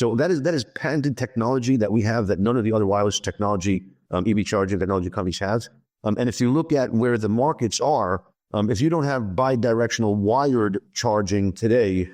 So that is patented technology that we have that none of the other wireless technology, EV charging technology companies have. And if you look at where the markets are, if you don't have bi-directional wired charging today,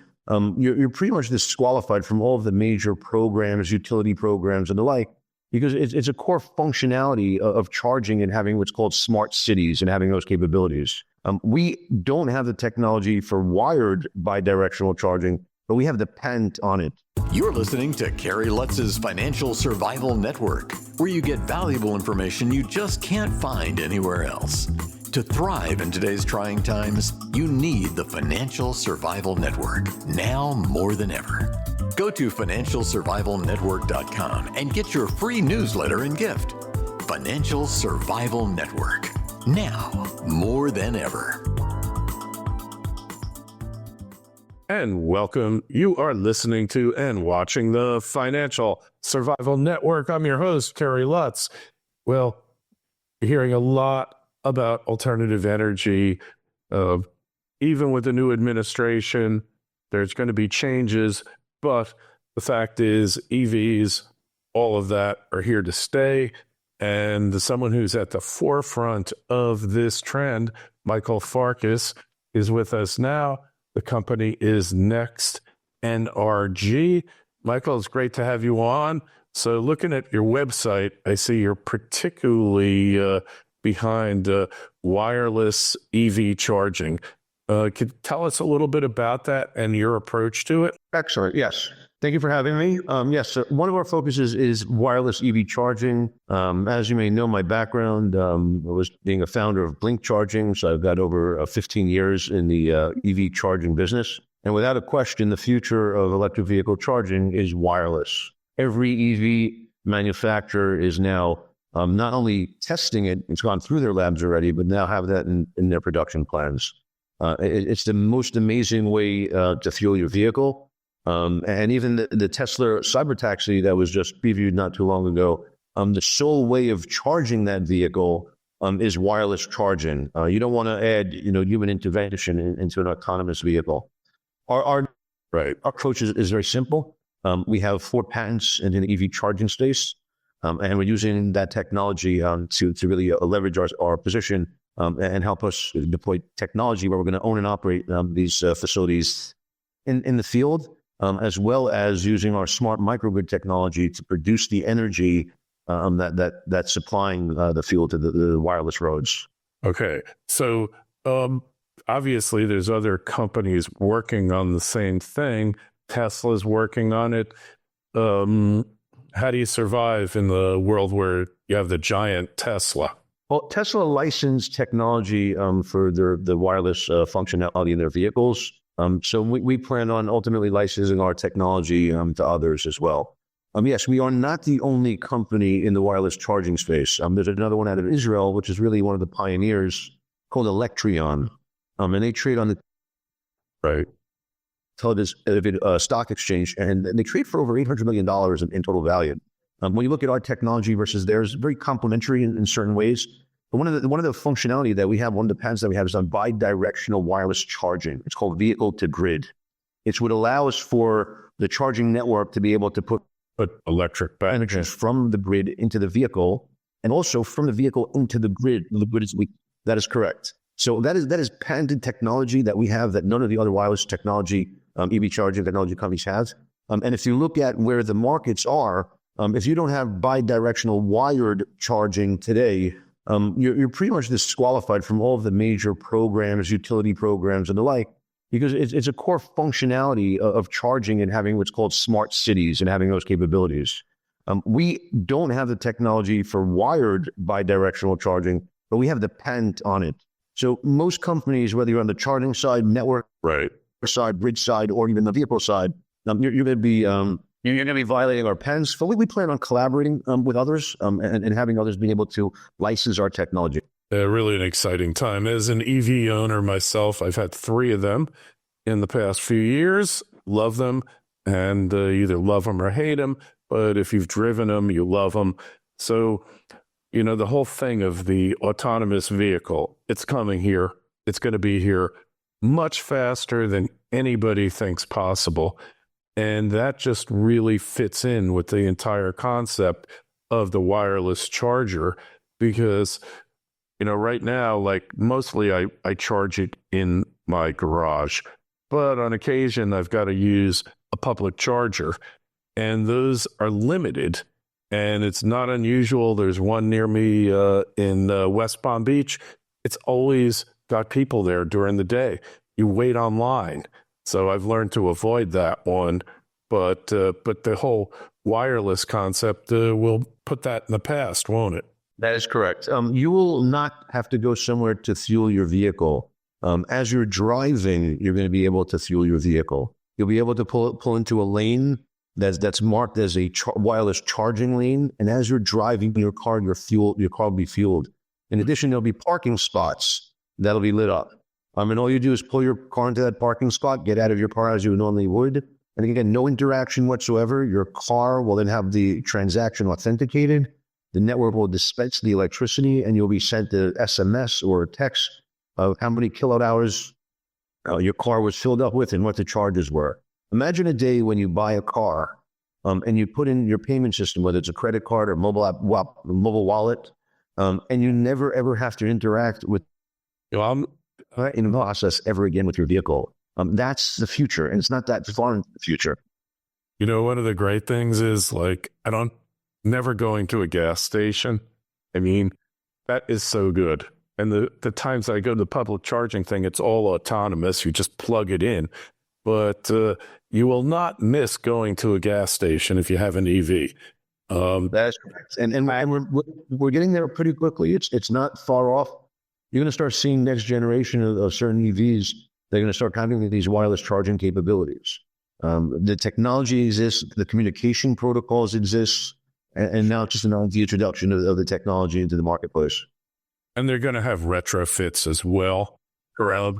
you're pretty much disqualified from all of the major programs, utility programs, and the like, because it's a core functionality of charging and having what's called smart cities and having those capabilities. We don't have the technology for wired bi-directional charging, but we have the patent on it. You're listening to Kerry Lutz's Financial Survival Network, where you get valuable information you just can't find anywhere else. To thrive in today's trying times, you need the Financial Survival Network, now more than ever. Go to financialsurvivalnetwork.com and get your free newsletter and gift. Financial Survival Network, now more than ever. And welcome. You are listening to and watching the Financial Survival Network. I'm your host, Kerry Lutz. Well, you're hearing a lot about alternative energy. Even with the new administration, there's going to be changes, but the fact is EVs, all of that are here to stay. And someone who's at the forefront of this trend, Michael Farkas, is with us now. The company is Next NRG. Michael, it's great to have you on. So looking at your website, I see you're particularly behind wireless EV charging. Could you tell us a little bit about that and your approach to it? Excellent. Yes. Thank you for having me. Yes, so one of our focuses is wireless EV charging. As you may know, my background was being a founder of Blink Charging. So I've got over 15 years in the EV charging business. And without a question, the future of electric vehicle charging is wireless. Every EV manufacturer is now not only testing it, it's gone through their labs already, but now have that in their production plans. It's the most amazing way to fuel your vehicle. And even the Tesla Cybertaxi that was just previewed not too long ago, the sole way of charging that vehicle is wireless charging. You don't want to add, human intervention into an autonomous vehicle. Our approach is very simple. We have 4 patents in the EV charging space, and we're using that technology to really leverage our position and help us deploy technology where we're going to own and operate these facilities in the field. As well as using our smart microgrid technology to produce the energy that's supplying the fuel to the wireless roads. Okay. So obviously there's other companies working on the same thing. Tesla's working on it. How do you survive in the world where you have the giant Tesla? Well, Tesla licensed technology for the wireless functionality in their vehicles. So we plan on ultimately licensing our technology to others as well. Yes, we are not the only company in the wireless charging space. There's another one out of Israel, which is really one of the pioneers, called Electrion. And they trade on the Tel Aviv stock exchange, and they trade for over $800 million in total value. When you look at our technology versus theirs, very complementary in certain ways. But one of the functionality that we have, one of the patents that we have is on bi-directional wireless charging. It's called vehicle to grid. It's what allows for the charging network to be able to put electric energy from the grid into the vehicle, and also from the vehicle into the grid. The grid is weak. That is correct. So that is patented technology that we have that none of the other wireless technology, EV charging technology companies have. And if you look at where the markets are, if you don't have bi-directional wired charging today, you're pretty much disqualified from all of the major programs, utility programs, and the like, because it's a core functionality of charging and having what's called smart cities and having those capabilities. We don't have the technology for wired bi-directional charging, but we have the patent on it. So most companies, whether you're on the charging side, network side, grid side, or even the vehicle side, you're going to be violating our patents. But we plan on collaborating with others and having others being able to license our technology. Really an exciting time. As an EV owner myself, I've had 3 of them in the past few years. Love them, and either love them or hate them. But if you've driven them, you love them. So, the whole thing of the autonomous vehicle, it's coming here. It's going to be here much faster than anybody thinks possible. And that just really fits in with the entire concept of the wireless charger because, right now, like mostly I charge it in my garage, but on occasion I've got to use a public charger and those are limited. And it's not unusual. There's one near me in West Palm Beach. It's always got people there during the day. You wait online. So I've learned to avoid that one. But the whole wireless concept will put that in the past, won't it? That is correct. You will not have to go somewhere to fuel your vehicle. As you're driving, you're going to be able to fuel your vehicle. You'll be able to pull into a lane that's marked as a wireless charging lane. And as you're driving your car, your car will be fueled. In addition, there'll be parking spots that'll be lit up. And all you do is pull your car into that parking spot, get out of your car as you normally would. And again, no interaction whatsoever. Your car will then have the transaction authenticated. The network will dispense the electricity, and you'll be sent an SMS or a text of how many kilowatt hours your car was filled up with and what the charges were. Imagine a day when you buy a car and you put in your payment system, whether it's a credit card or mobile wallet, and you never, ever have to interact with in the process ever again with your vehicle. That's the future, and it's not that far in the future. One of the great things is never going to a gas station. I mean, that is so good. And the times I go to the public charging thing, it's all autonomous. You just plug it in. But you will not miss going to a gas station if you have an EV. That's correct. And we're getting there pretty quickly. It's not far off. You're going to start seeing next generation of certain EVs. They're going to start having these wireless charging capabilities. The technology exists. The communication protocols exist. And now it's just the introduction of the technology into the marketplace. And they're going to have retrofits as well. Correct.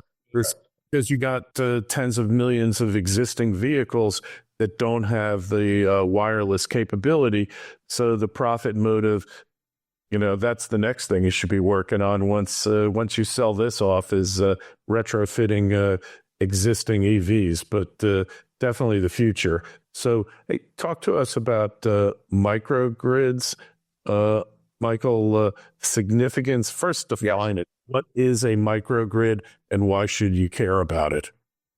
Because you got tens of millions of existing vehicles that don't have the wireless capability. So the profit motive, that's the next thing you should be working on once you sell this off is retrofitting existing EVs, but definitely the future. So hey, talk to us about microgrids. Michael, significance, first define it. What is a microgrid and why should you care about it?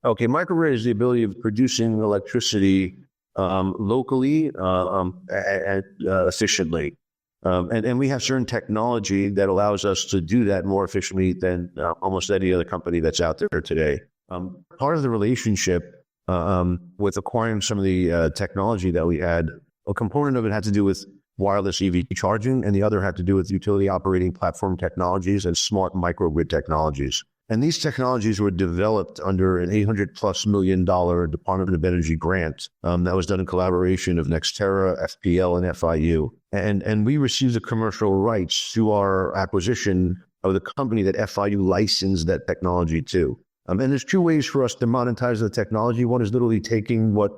Okay, microgrid is the ability of producing electricity locally and efficiently. And we have certain technology that allows us to do that more efficiently than almost any other company that's out there today. Part of the relationship with acquiring some of the technology that we had, a component of it had to do with wireless EV charging, and the other had to do with utility operating platform technologies and smart microgrid technologies. And these technologies were developed under an $800+ million Department of Energy grant that was done in collaboration of Nextera, FPL, and FIU. And we received the commercial rights to our acquisition of the company that FIU licensed that technology to. And there's two ways for us to monetize the technology. One is literally taking the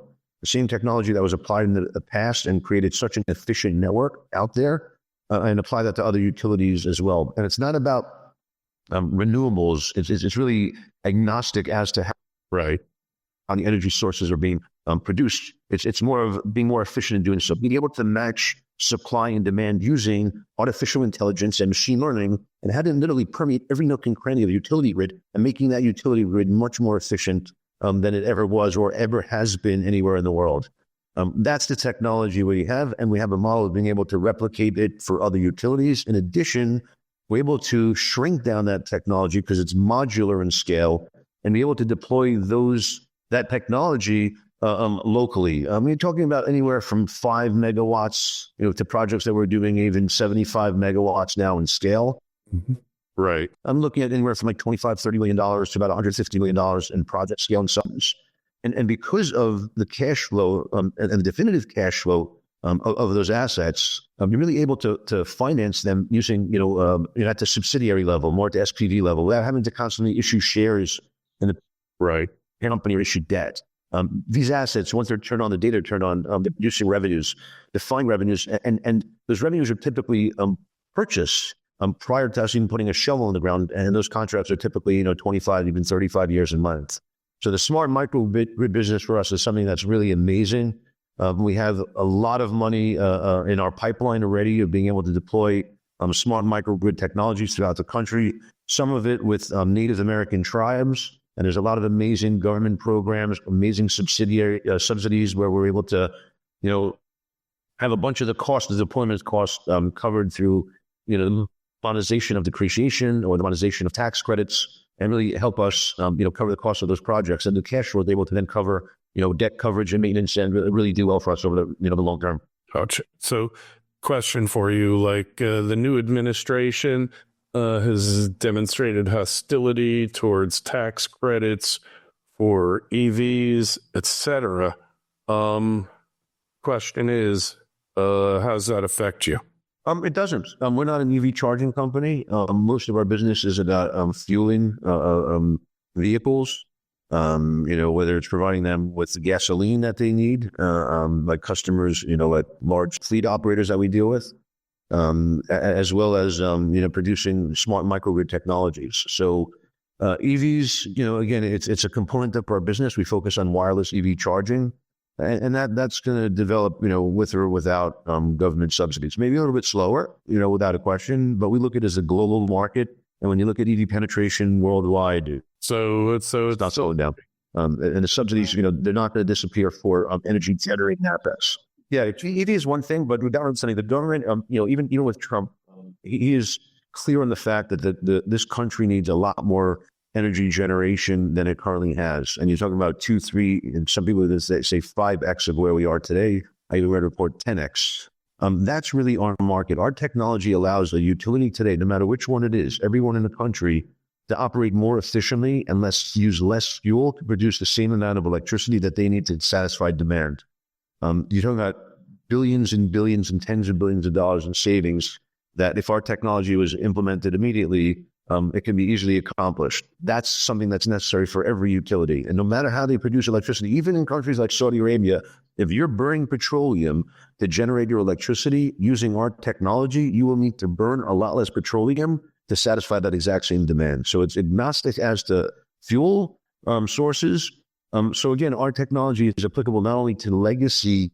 same technology that was applied in the past and created such an efficient network out there and apply that to other utilities as well. And it's not about renewables. It's really agnostic as to how the energy sources are being produced. It's more of being more efficient in doing so, being able to match supply and demand using artificial intelligence and machine learning, and how to literally permeate every nook and cranny of the utility grid and making that utility grid much more efficient than it ever was or ever has been anywhere in the world. That's the technology we have, and we have a model of being able to replicate it for other utilities. In addition, we're able to shrink down that technology because it's modular in scale and be able to deploy that technology locally. We're talking about anywhere from 5 megawatts to projects that we're doing even 75 megawatts now in scale. Mm-hmm. Right. I'm looking at anywhere from like $25-30 million to about $150 million in project scale and sums. And because of the cash flow and the definitive cash flow of those assets, you're really able to finance them using, at the subsidiary level, more at the SPV level, without having to constantly issue shares in the company or issue debt. These assets, once they're turned on, the data are turned on, they're producing revenues, defined revenues, and those revenues are typically purchased prior to us even putting a shovel in the ground, and those contracts are typically 25, even 35 years in length. So the smart microgrid business for us is something that's really amazing. We have a lot of money in our pipeline already of being able to deploy smart microgrid technologies throughout the country, some of it with Native American tribes. And there's a lot of amazing government programs, amazing subsidies where we're able to, have a bunch of the cost, the deployment costs covered through, the monetization of depreciation or the monetization of tax credits, and really help us, cover the cost of those projects. And the cash flow is able to then cover, debt coverage and maintenance, and really do well for us over the long term. Gotcha. So, question for you: like the new administration has demonstrated hostility towards tax credits for EVs, etc. Question is, how does that affect you? It doesn't. We're not an EV charging company. Most of our business is about fueling vehicles. Whether it's providing them with the gasoline that they need, like customers, like large fleet operators that we deal with, as well as producing smart microgrid technologies. So EVs, again, it's a component of our business. We focus on wireless EV charging. And that's going to develop, with or without government subsidies. Maybe a little bit slower, without a question. But we look at it as a global market. And when you look at EV penetration worldwide, so it's not slowing down. And the subsidies, they're not going to disappear for energy generating assets. Yeah, EV is one thing, but without understanding the government, even with Trump, he is clear on the fact that this country needs a lot more energy generation than it currently has. And you're talking about 2, 3, and some people say 5x of where we are today. I even read a report 10x. That's really our market. Our technology allows a utility today, no matter which one it is, everyone in the country, to operate more efficiently and use less fuel to produce the same amount of electricity that they need to satisfy demand. You're talking about billions and billions and tens of billions of dollars in savings that if our technology was implemented immediately, it can be easily accomplished. That's something that's necessary for every utility. And no matter how they produce electricity, even in countries like Saudi Arabia, if you're burning petroleum to generate your electricity using our technology, you will need to burn a lot less petroleum to satisfy that exact same demand. So it's agnostic as to fuel sources. So again, our technology is applicable not only to legacy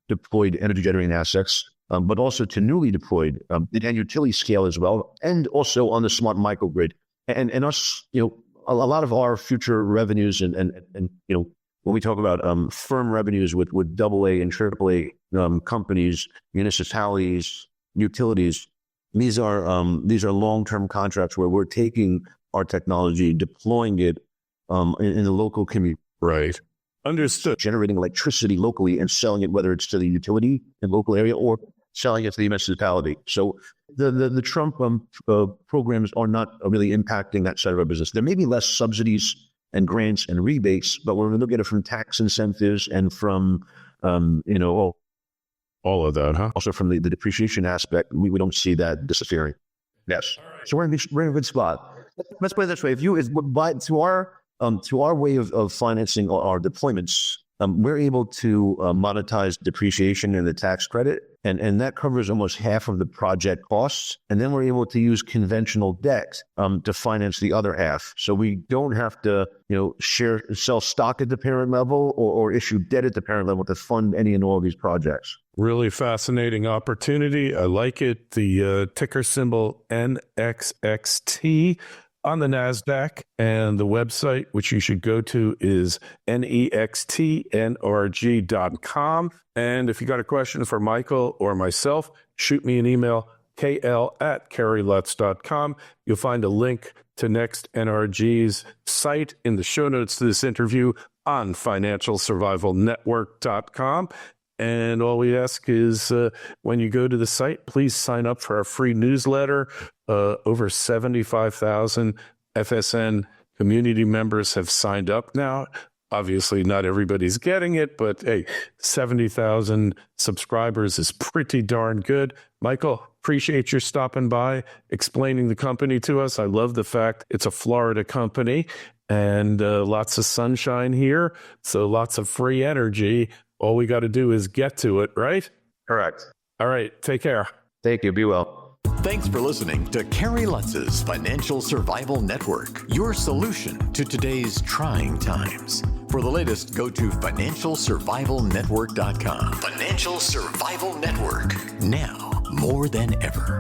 deployed energy generating assets, but also to newly deployed and utility scale as well, and also on the smart microgrid. And us, a lot of our future revenues and when we talk about firm revenues with AA and AAA companies, municipalities, utilities, these are long-term contracts where we're taking our technology, deploying it in the local community. Right. Understood. Generating electricity locally and selling it, whether it's to the utility in the local area or selling it to the municipality. So the Trump programs are not really impacting that side of our business. There may be less subsidies and grants and rebates, but when we look at it from tax incentives and from, all of that, huh? Also from the depreciation aspect, we don't see that disappearing. Yes. So we're in a good spot. Let's put it this way. To our way of financing our deployments, we're able to monetize depreciation and the tax credit, and that covers almost half of the project costs. And then we're able to use conventional debt to finance the other half. So we don't have to, sell stock at the parent level or issue debt at the parent level to fund any and all of these projects. Really fascinating opportunity. I like it. The ticker symbol NXXT on the NASDAQ, and the website, which you should go to, is nextnrg.com. And if you got a question for Michael or myself, shoot me an email, kl@kerrylutz.com. You'll find a link to Next NRG's site in the show notes to this interview on financialsurvivalnetwork.com. And all we ask is when you go to the site, please sign up for our free newsletter. Over 75,000 FSN community members have signed up now. Obviously, not everybody's getting it, but hey, 70,000 subscribers is pretty darn good. Michael, appreciate your stopping by, explaining the company to us. I love the fact it's a Florida company and lots of sunshine here, so lots of free energy. All we got to do is get to it, right? Correct. All right. Take care. Thank you. Be well. Thanks for listening to Kerry Lutz's Financial Survival Network, your solution to today's trying times. For the latest, go to financialsurvivalnetwork.com. Financial Survival Network, now more than ever.